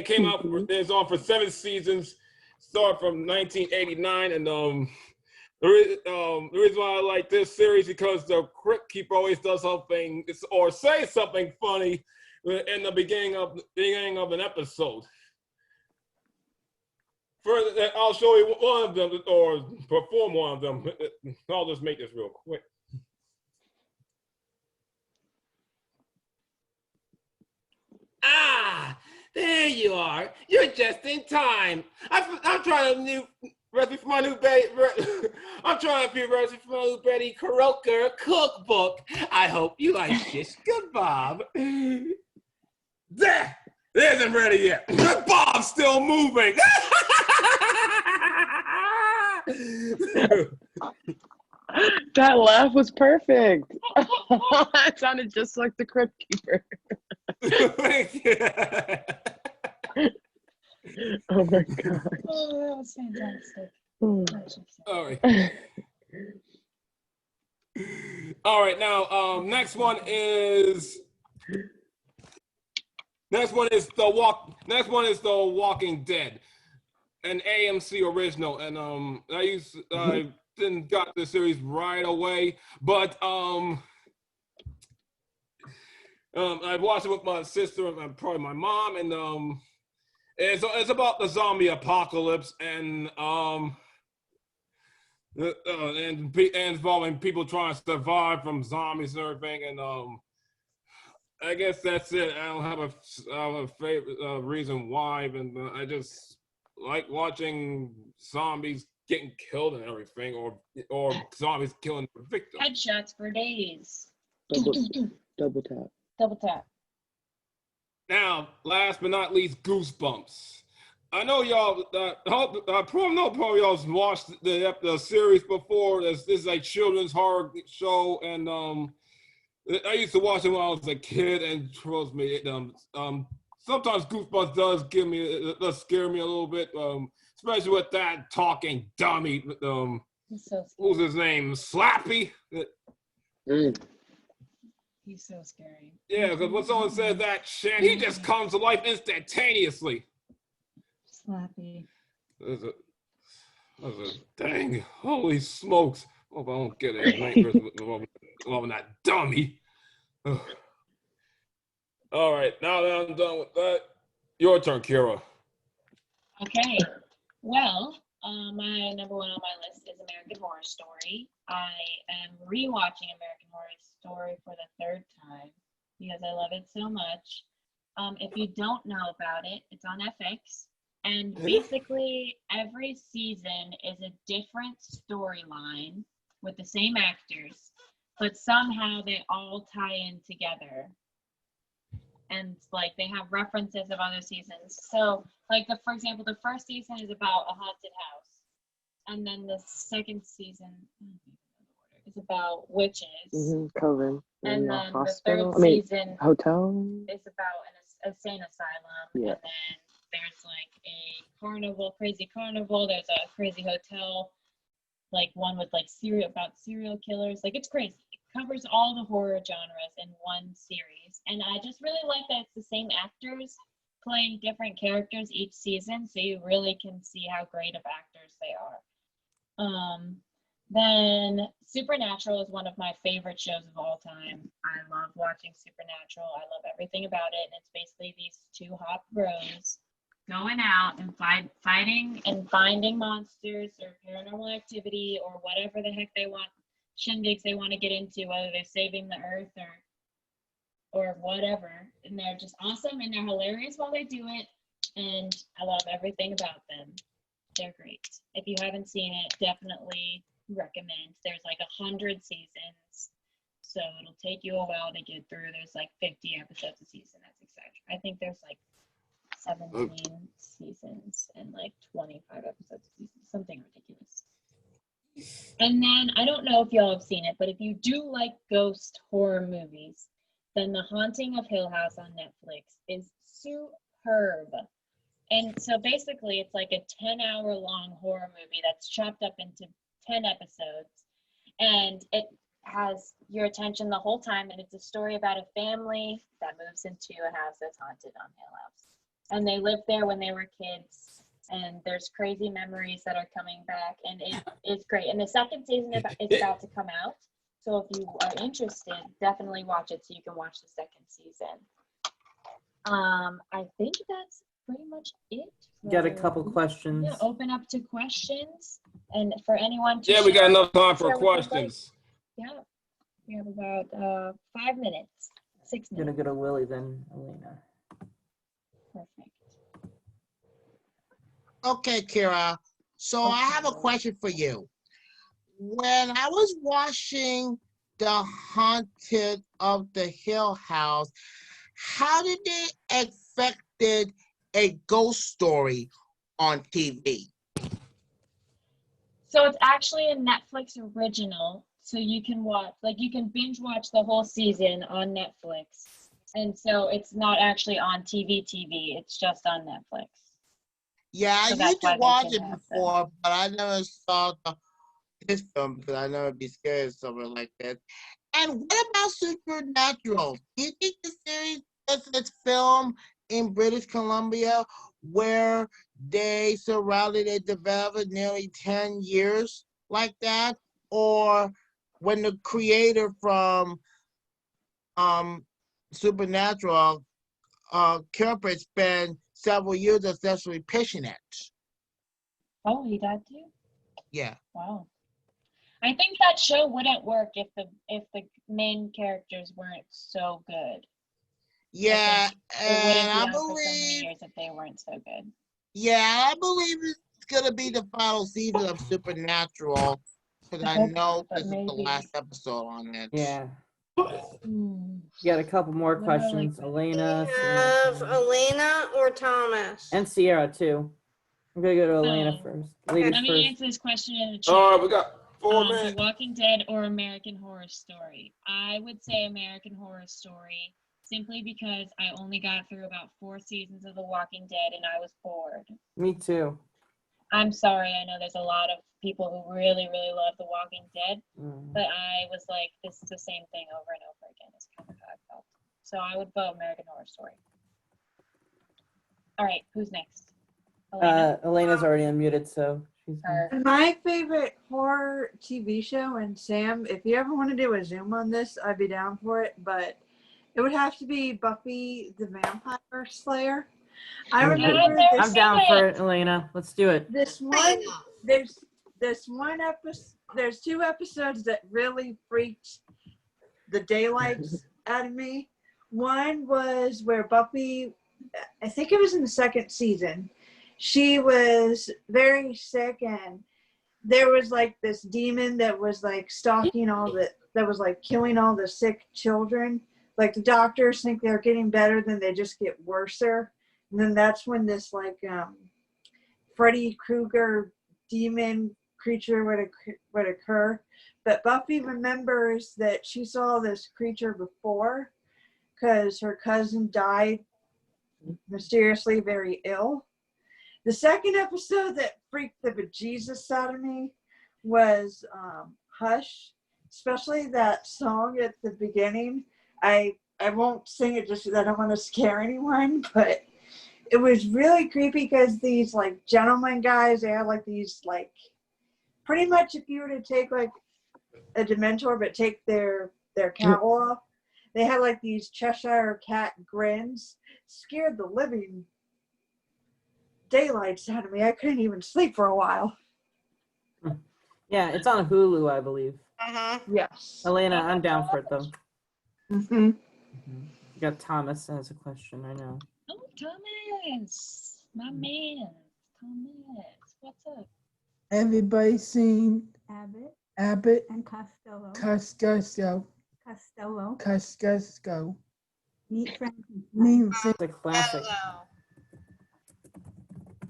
came out. It's on for 7 seasons. Start from 1989, and the reason why I like this series because the Crypt Keeper always does something or say something funny in the beginning of an episode. Further, I'll show you one of them or perform one of them. I'll just make this real quick. Ah, there you are. You're just in time. I'm trying a new recipe for my new Betty. I'm trying a few recipes for my new Betty Croker cookbook. I hope you like shish kebab. There, it isn't ready yet. The Bob's still moving. That laugh was perfect. It sounded just like the Crypt Keeper. Oh my god. Oh, that was fantastic. All right. All right. Now, next one is The Walking Dead, an AMC original, and I didn't got the series right away, but I watched it with my sister and probably my mom, and it's about the zombie apocalypse and involving people trying to survive from zombies and everything. And I guess that's it. I don't have a favorite reason why, and I just like watching zombies getting killed and everything, or zombies killing the victim. Headshots for days. Double tap. Double tap. Now, last but not least, Goosebumps. I know y'all. I probably know y'all's watched the series before. This is a children's horror show, and I used to watch it when I was a kid, and trust me, sometimes Goosebumps does scare me a little bit, especially with that talking dummy. Who's his name? Slappy. He's so scary. Yeah, because when someone says that shit, he just comes to life instantaneously. Slappy. That's a dang, holy smokes. Hope I don't get any nightmares involving that dummy. All right, now that I'm done with that, your turn, Kira. Okay. Well, my number one on my list is American Horror Story. I am rewatching American Horror Story for the third time because I love it so much. If you don't know about it, it's on FX. And basically, every season is a different storyline with the same actors, but somehow they all tie in together. And like they have references of other seasons. So, like for example, the first season is about a haunted house, and then the second season is about witches. Coven. And the then hospital. the third season Hotel. is about an insane asylum. Yeah. And then there's like a carnival, crazy carnival. There's a crazy hotel, like one with like serial killers. Like it's crazy. It covers all the horror genres in one series. And I just really like that it's the same actors playing different characters each season, so you really can see how great of actors they are. Then Supernatural is one of my favorite shows of all time. I love watching Supernatural. I love everything about it. And it's basically these two hot bros going out and fighting and finding monsters or paranormal activity or whatever the heck they want, shindigs they want to get into, whether they're saving the earth or whatever. And they're just awesome and they're hilarious while they do it. And I love everything about them. They're great. If you haven't seen it, definitely recommend. There's like 100 seasons, so it'll take you a while to get through. There's like 50 episodes a season. That's exaggerated. I think there's like 17 seasons and like 25 episodes a season, something ridiculous. And then I don't know if y'all have seen it, but if you do like ghost horror movies, then The Haunting of Hill House on Netflix is superb. And so basically it's like a 10-hour-long horror movie that's chopped up into 10 episodes, and it has your attention the whole time, and it's a story about a family that moves into a house that's haunted on Hill House. And they lived there when they were kids, and there's crazy memories that are coming back, and it's great. And the second season is about to come out, so if you are interested, definitely watch it so you can watch the second season. I think that's pretty much it. Got a couple questions. Yeah, open up to questions, and for anyone to Yeah, we got share- enough time for share what they'd like. questions. Yeah, we have about 5 minutes, 6 I'm gonna minutes. go to Willie then, Elena. Perfect. Okay, Kira. So I have a question for you. When I was watching The Haunted of the Hill House, how did they affected a ghost story on TV? So it's actually a Netflix original, so you can watch, like you can binge watch the whole season on Netflix. And so it's not actually on TV, it's just on Netflix. Yeah, So I that's used to why they watch can it have before, but I never saw this film because I never be scared of something like that. And what about Supernatural? Do you think the series is its film in British Columbia where they surrounded and developed nearly 10 years like that? Or when the creator from Supernatural, Kubrick spent several years successfully pitching it. Oh, he died too? Yeah. Wow. I think that show wouldn't work if the main characters weren't so good. Yeah, It wouldn't and be I on for so many believe, years if they weren't so good. yeah, I believe it's gonna be the final season of Supernatural because I hope know so, but this is the maybe. last episode on it. Yeah. Hmm. You got a couple more What do I like questions. better? Elena. Have Elena or Thomas? And Sierra too. I'm gonna go to Elena Oh. first. Ladies Let me first. answer this question in the chat. All right, we got 4 The minutes. Walking Dead or American Horror Story? I would say American Horror Story, simply because I only got through about 4 seasons of The Walking Dead and I was bored. Me too. I'm sorry, I know there's a lot of people who really, really love The Walking Dead, Mm. but I was like, this is the same thing over and over again. It's kind of how I felt. So I would vote American Horror Story. All right, who's next? Elena? Elena's already unmuted, so she's. My favorite horror TV show, and Sam, if you ever want to do a Zoom on this, I'd be down for it, but it would have to be Buffy the Vampire Slayer. I remember this, I'm down for it, Elena. Let's do it. there's 2 episodes that really freaked the daylights out of me. One was where Buffy, I think it was in the 2nd season, she was very sick and there was like this demon that was like stalking that was like killing all the sick children. Like the doctors think they're getting better, then they just get worser. And then that's when this like Freddy Krueger demon creature would occur. But Buffy remembers that she saw this creature before because her cousin died mysteriously very ill. The second episode that freaked the bejesus out of me was Hush, especially that song at the beginning. I won't sing it just because I don't want to scare anyone, but it was really creepy because these like gentleman guys, they had like these like, pretty much if you were to take like a Dementor but take their cowl off, they had like these Cheshire cat grins. Scared the living daylights out of me. I couldn't even sleep for a while. Yeah, it's on Hulu, I believe. Yes. Elena, I'm down for it though. Mm-hmm. You got Thomas has a question. I know. Oh, Thomas, my man, Thomas, what's up? Everybody seen Abbott and Costello. Costello. Meet Frankenstein. It's a classic.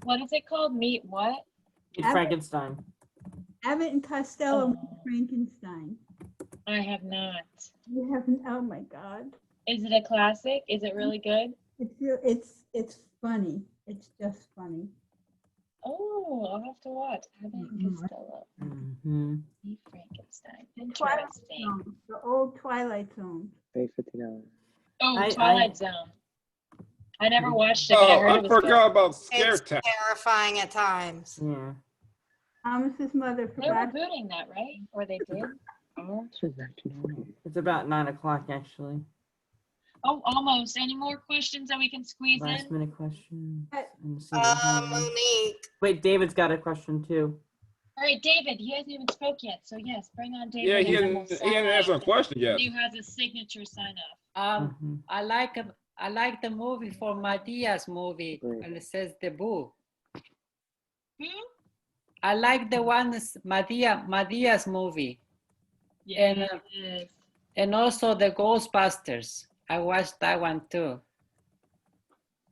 What is it called? Meet what? Meet Frankenstein. Abbott and Costello meet Frankenstein. I have not. You haven't? Oh my God! Is it a classic? Is it really good? It's funny. It's just funny. Oh, I'll have to watch. Abbott and Costello. Mm-hmm. Meet Frankenstein. Twilight Interesting. Zone, the old Twilight Zone. Pay $50. Oh, Twilight Zone. I never watched it, but I Oh, heard I it was forgot good. about Scare It's Tactic. terrifying at times. Yeah. Thomas's mother They're forgot. rebooting that, right? Or they did? Oh. It's about 9 o'clock actually. Oh, almost. Any more questions that we can squeeze Last in? minute question. Let me see what I have. Monique. Wait, David's got a question too. All right, David. He hasn't even spoke yet, so yes, bring on David. Yeah, and he then hadn't, we'll he hadn't sign answered a off. question yet. Who has a signature sign off? I like the movie for Matias movie, and it says the boo. Who? I like the one Matias movie. Yes. And also the Ghostbusters. I watched that one too.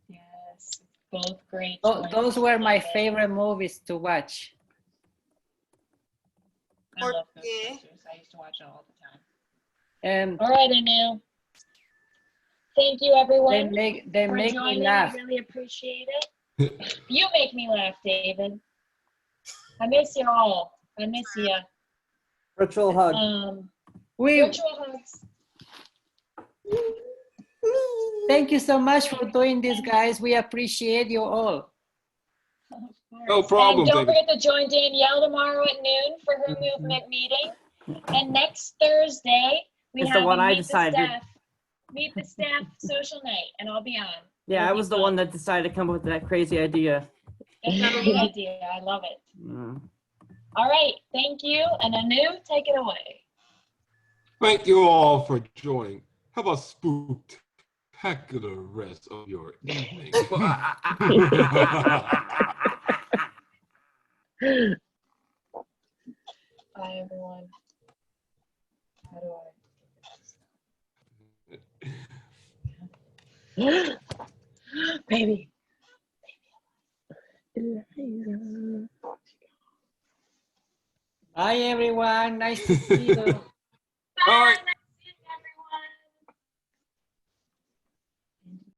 Yes, both great. Those were my favorite movies to watch. I love Ghostbusters. I used to watch it all the time. And all right, Annu. Thank you, everyone. They for make joining. me laugh. I really appreciate it. You make me laugh, David. I miss you all. I miss you. Virtual hug. Virtual hugs. Thank you so much for doing this, guys. We appreciate you all. No problem, And don't David. forget to join Danielle tomorrow at noon for her movement meeting. And next Thursday, we It's have the one a I Meet the decided. Staff. meet the staff social night, and I'll be on. Yeah, I was the one that decided to come up with that crazy idea. That's a great idea. I love it. Mm. All right, thank you, and Annu, take it away. Thank you all for joining. Have a spooktacular rest of your evening. Bye, everyone. How do I? Baby. Bye, everyone. Nice to see you. All right.